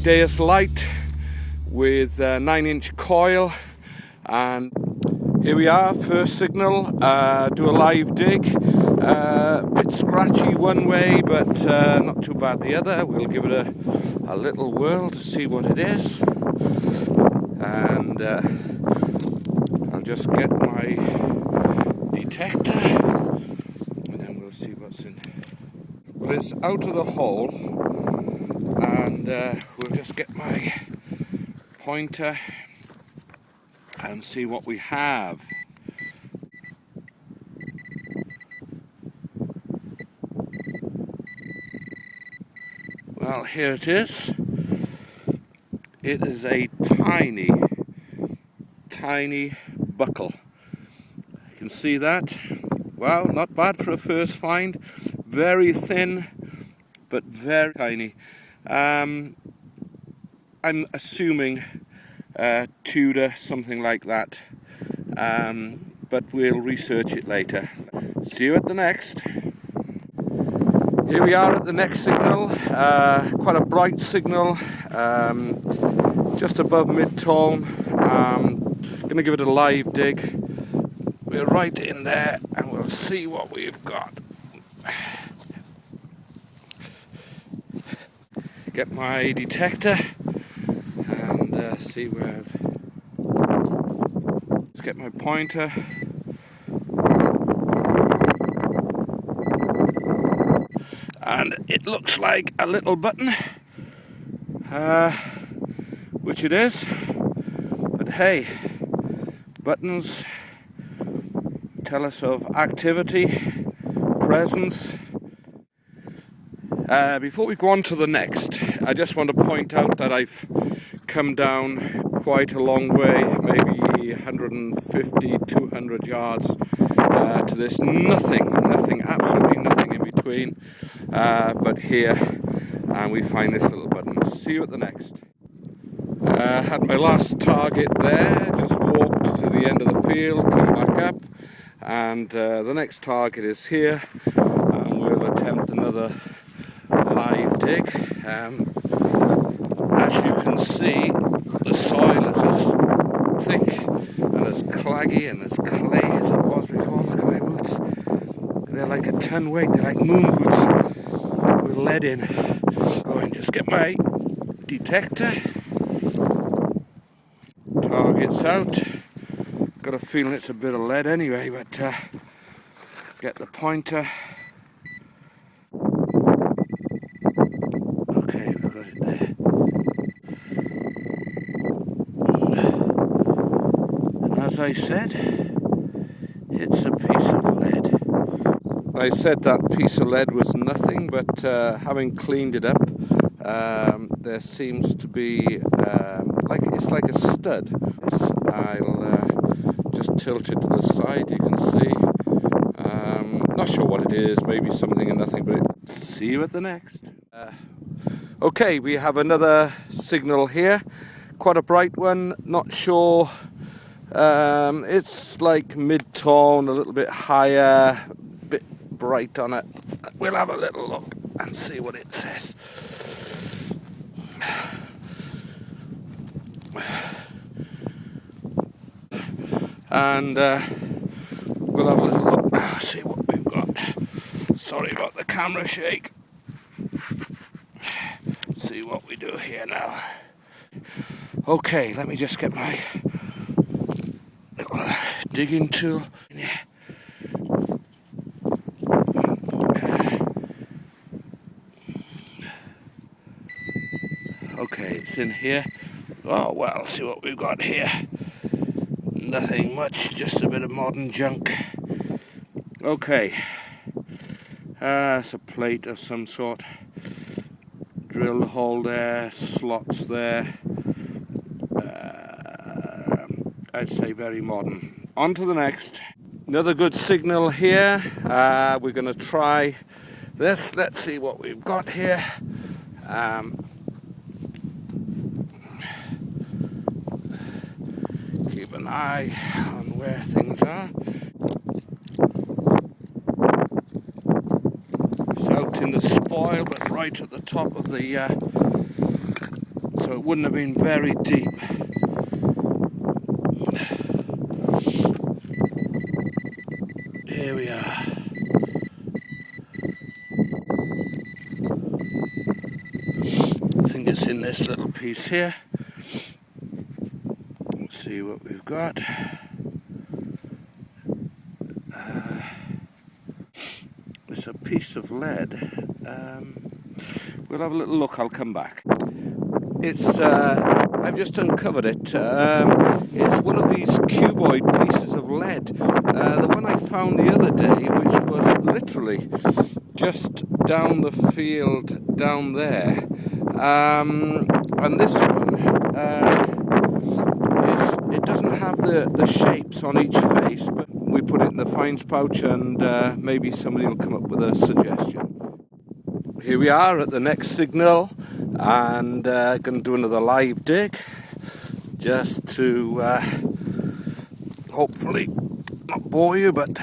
Deus light with a 9-inch coil, and here we are, first signal. Do a live dig, bit scratchy one way but not too bad the other. We'll give it a little whirl to see what it is, and I'll just get my detector and then we'll see what's in. Well, it's out of the hole, and we'll just get my pointer and see what we have. Well, here it is. It is a tiny buckle. You can see that. Well, not bad for a first find. Very thin, but very tiny. I'm assuming Tudor, something like that. But we'll research it later. See you at the next. Here we are at the next signal. Quite a bright signal, just above mid-tone. Gonna give it a live dig. We're right in there and we'll see what we've got. Get my detector and see where let's get my pointer. And it looks like a little button, which it is, but hey, buttons tell us of activity, presence. Before we go on to the next, I just want to point out that I've come down quite a long way, maybe 150, 200 yards to this. Nothing, absolutely nothing in between, but here, and we find this little button. See you at the next. Had my last target there, just walked to the end of the field, come back up, and the next target is here, and we'll attempt another live dig. As you can see, the soil is as thick and as claggy and as clay as it was before. Look at my boots. They're like a ton weight. They're like moon boots with lead in. Go and just get my detector. Target's out. Got a feeling it's a bit of lead anyway, but get the pointer. Okay, we've got it there. And as I said, it's a piece of lead. I said that piece of lead was nothing, but having cleaned it up, there seems to be it's like a stud. I'll just tilt it to the side. You can see. Not sure what it is. Maybe something and nothing. But see you at the next. Okay, we have another signal here. Quite a bright one. Not sure. It's like mid-tone, a little bit higher, bit bright on it. We'll have a little look and see what it says. And we'll have a little look, see what we've got. Sorry about the camera shake. See what we do here now. Okay, let me just get my little digging tool. Yeah. Okay, it's in here. Oh well, see what we've got here. Nothing much, just a bit of modern junk. Okay, it's a plate of some sort. Drill hole there, slots there. I'd say very modern. On to the next. Another good signal here. We're going to try this. Let's see what we've got here. Keep an eye on where things are. It's out in the spoil, but right at the top of the so it wouldn't have been very deep. Here we are. I think it's in this little piece here. Let's see what we've got. It's a piece of lead. We'll have a little look, I'll come back. I've just uncovered it. It's one of these cuboid pieces of lead. The one I found the other day, which was literally just down the field down there. And this one, it doesn't have the shapes on each face, but we put it in the finds pouch and maybe somebody will come up with a suggestion. Here we are at the next signal and going to do another live dig just to hopefully not bore you but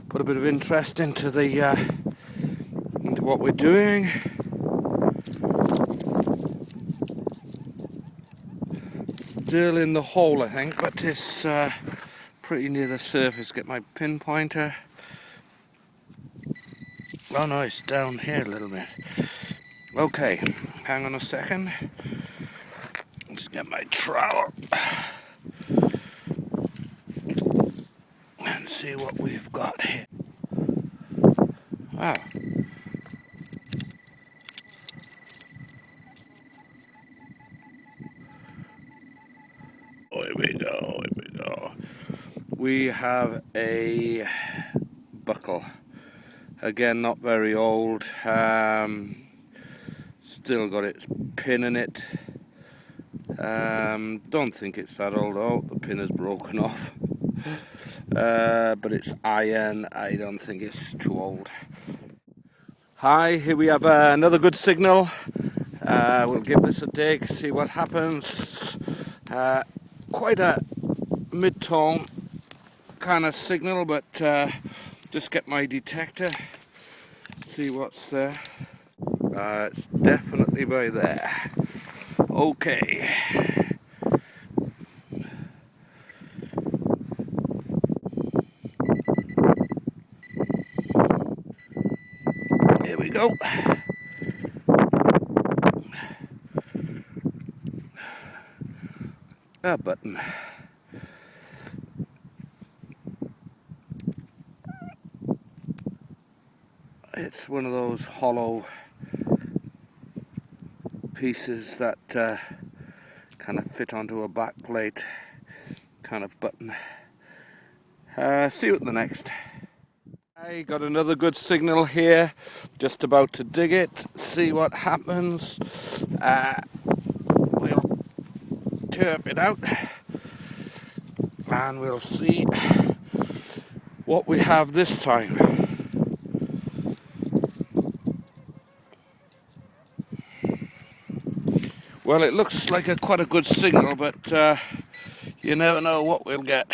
put a bit of interest into into what we're doing. Still in the hole I think, but it's pretty near the surface. Get my pinpointer. Oh no, it's down here a little bit. Okay, hang on a second. Let's get my trowel and see what we've got here. Wow. Here we go, here we go. We have a buckle. Again, not very old. Still got its pin in it. Don't think it's that old. Oh, the pin is broken off. But it's iron. I don't think it's too old. Hi, here we have another good signal. We'll give this a dig, see what happens. Quite a mid-tone kind of signal, but just get my detector, see what's there. It's definitely by there. Okay. Here we go. A button. It's one of those hollow pieces that kind of fit onto a back plate kind of button. See you at the next. I got another good signal here, just about to dig it, see what happens. We'll chirp it out and we'll see what we have this time. Well, it looks like quite a good signal, but you never know what we'll get.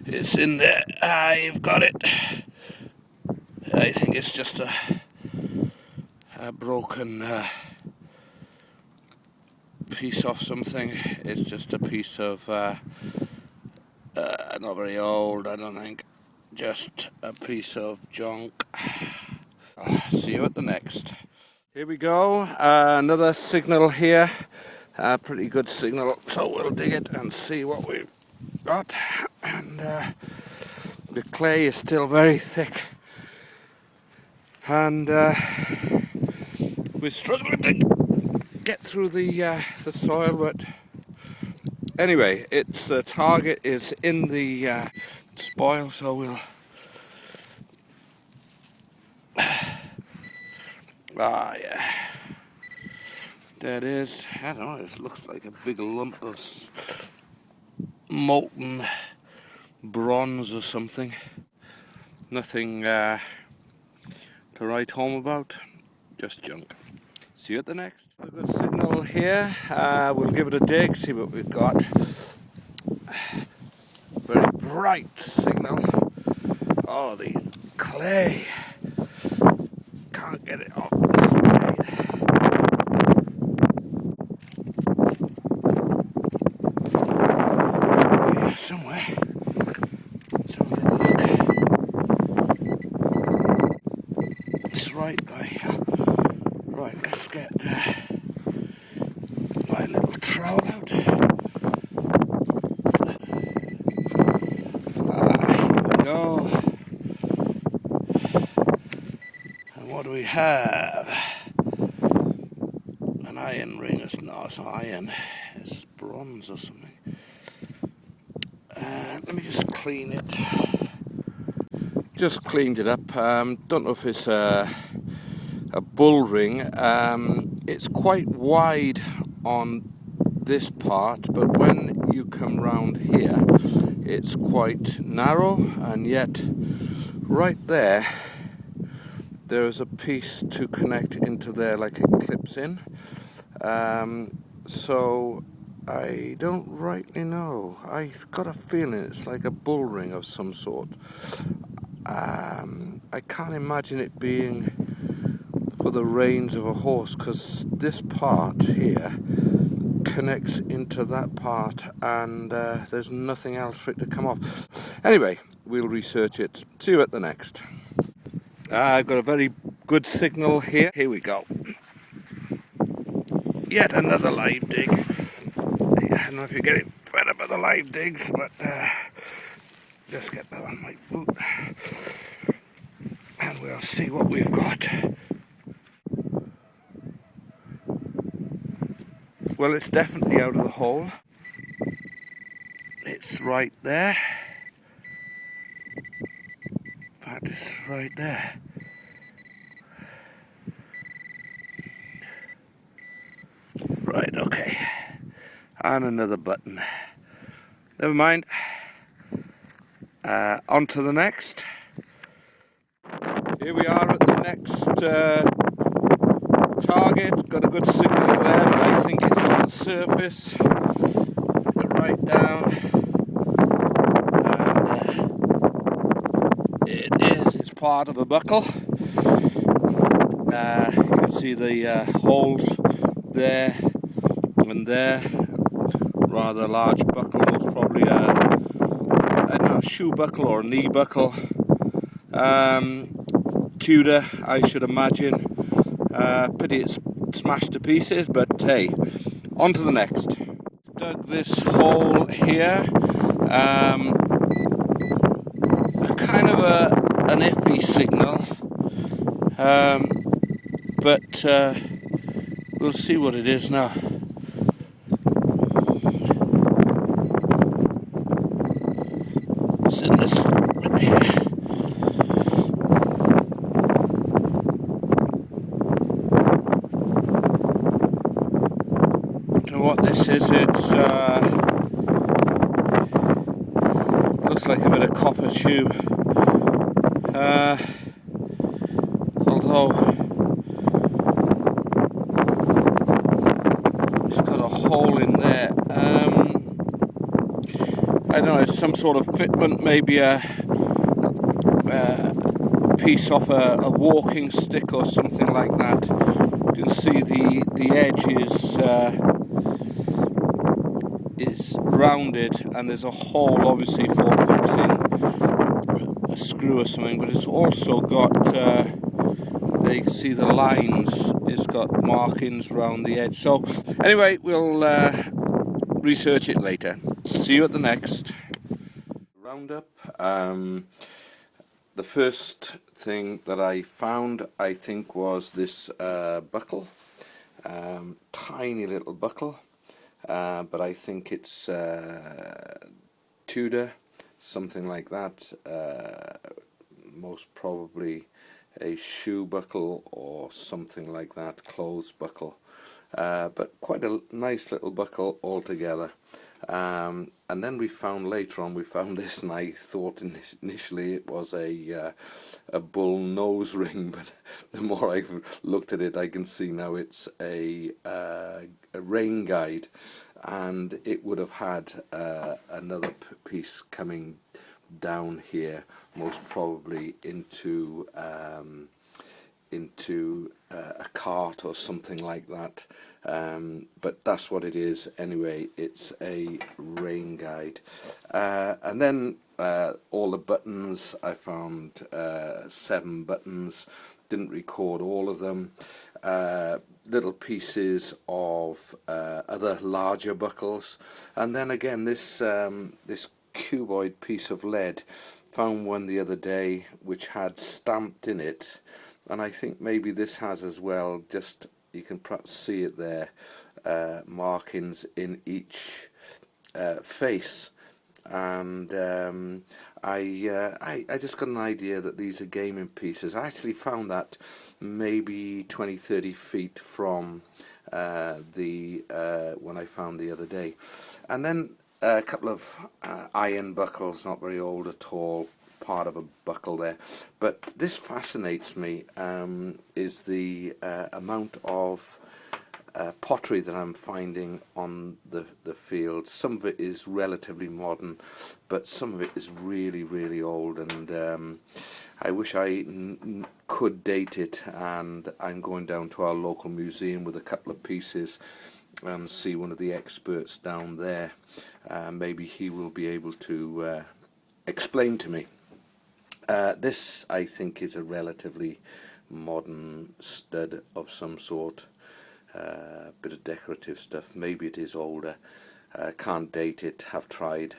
It's in there. You've got it. I think it's just a broken piece of something. It's just a piece of not very old, I don't think. Just a piece of junk. See you at the next. Here we go, another signal here, pretty good signal, so we'll dig it and see what we've got. And the clay is still very thick, and we're struggling to get through the soil, but anyway, the target is in the spoil, so we'll yeah, there it is. I don't know, it looks like a big lump of molten bronze or something. Nothing to write home about, just junk. See you at the next. A good signal here. We'll give it a dig, see what we've got. Very bright signal. Oh, the clay. Can't get it off the spade. right by here. Right, let's get my little trowel out. Here we go. And what do we have? An iron ring. It's not iron, it's bronze or something. Let me just clean it. Just cleaned it up. Don't know if it's a bull ring. It's quite wide on this part, but when you come round here it's quite narrow, and yet right there is a piece to connect into there, like it clips in. So I don't rightly know. I've got a feeling it's like a bull ring of some sort. I can't imagine it being for the reins of a horse, because this part here connects into that part, and there's nothing else for it to come off. Anyway, we'll research it. See you at the next. I've got a very good signal here. Here we go. Yet another live dig. I don't know if you're getting fed up with the live digs, but just get that on my boot and we'll see what we've got. Well, it's definitely out of the hole. It's right there. In fact, it's right there. Right, okay. And another button. Never mind. On to the next. Here we are at the next target. Got a good signal there, but I think it's on the surface. Put it right down. And it is. It's part of a buckle. You can see the holes there and there. Rather large buckle. It's probably a shoe buckle or a knee buckle. Tudor, I should imagine. Pity it's smashed to pieces, but hey, on to the next. Dug this hole here. Kind of an iffy signal, but we'll see what it is now. It's in this bit here. So what this is, it's looks like a bit of copper tube, although it's got a hole in there. I don't know, it's some sort of fitment, maybe a piece off a walking stick or something like that. You can see the edge is rounded, and there's a hole obviously for fixing a screw or something, but it's also got there you can see the lines. It's got markings around the edge. So anyway, we'll research it later. See you at the next roundup. The first thing that I found, I think, was this buckle. Tiny little buckle, but I think it's Tudor, something like that. Most probably a shoe buckle or something like that, clothes buckle. But quite a nice little buckle altogether. And then we found later on, we found this, and I thought initially it was a bull nose ring, but the more I've looked at it, I can see now it's a rain guide, and it would have had another piece coming down here, most probably into a cart or something like that. But that's what it is anyway. It's a rain guide. And then all the buttons, I found 7 buttons. didn't record all of them. Little pieces of other larger buckles, and then again this this cuboid piece of lead. Found one the other day which had stamped in it, and I think maybe this has as well. Just you can perhaps see it there, markings in each face, and I just got an idea that these are gaming pieces. I actually found that maybe 20-30 feet from the one I found the other day. And then a couple of iron buckles, not very old at all, part of a buckle there. But this fascinates me, is the amount of pottery that I'm finding on the field. Some of it is relatively modern, but some of it is really, really old, and I wish I could date it, and I'm going down to our local museum with a couple of pieces and see one of the experts down there. Maybe he will be able to explain to me. This, I think, is a relatively modern stud of some sort. Bit of decorative stuff. Maybe it is older. Can't date it. Have tried.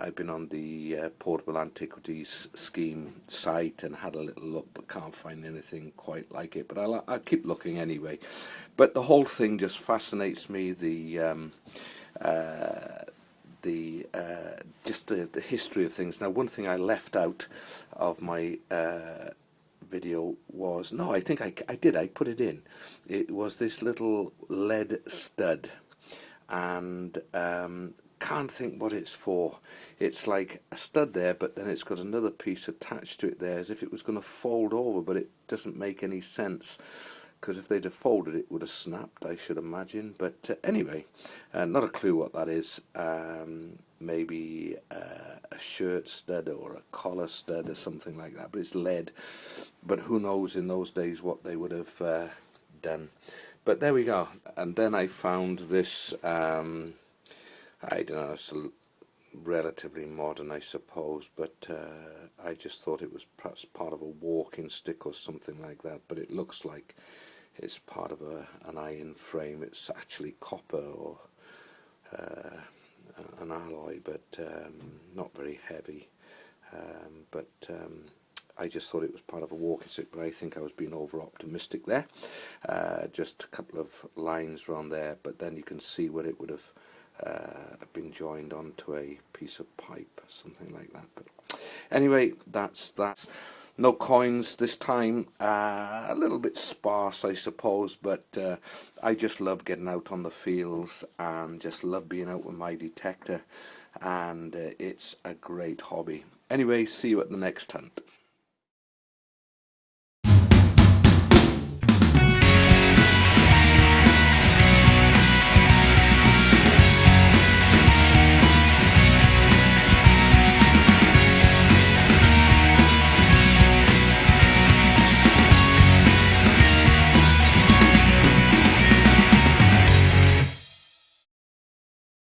I've been on the Portable Antiquities Scheme site and had a little look, but can't find anything quite like it. But I'll keep looking anyway. But the whole thing just fascinates me. Just the history of things. Now, one thing I left out of my video was, no, I think I did. I put it in. It was this little lead stud, and can't think what it's for. It's like a stud there, but then it's got another piece attached to it there, as if it was going to fold over, but it doesn't make any sense, because if they'd have folded it would have snapped, I should imagine. But anyway, not a clue what that is. Maybe a shirt stud or a collar stud or something like that, but it's lead. But who knows in those days what they would have done. But there we go. And then I found this, I don't know, it's relatively modern, I suppose, but I just thought it was perhaps part of a walking stick or something like that. But it looks like it's part of an iron frame. It's actually copper or an alloy, but not very heavy. I just thought it was part of a walking stick, but I think I was being over optimistic there. Just a couple of lines around there, but then you can see where it would have been joined onto a piece of pipe, something like that. But anyway, that's that. No coins this time. A little bit sparse, I suppose, but I just love getting out on the fields and just love being out with my detector, and it's a great hobby. Anyway, see you at the next hunt.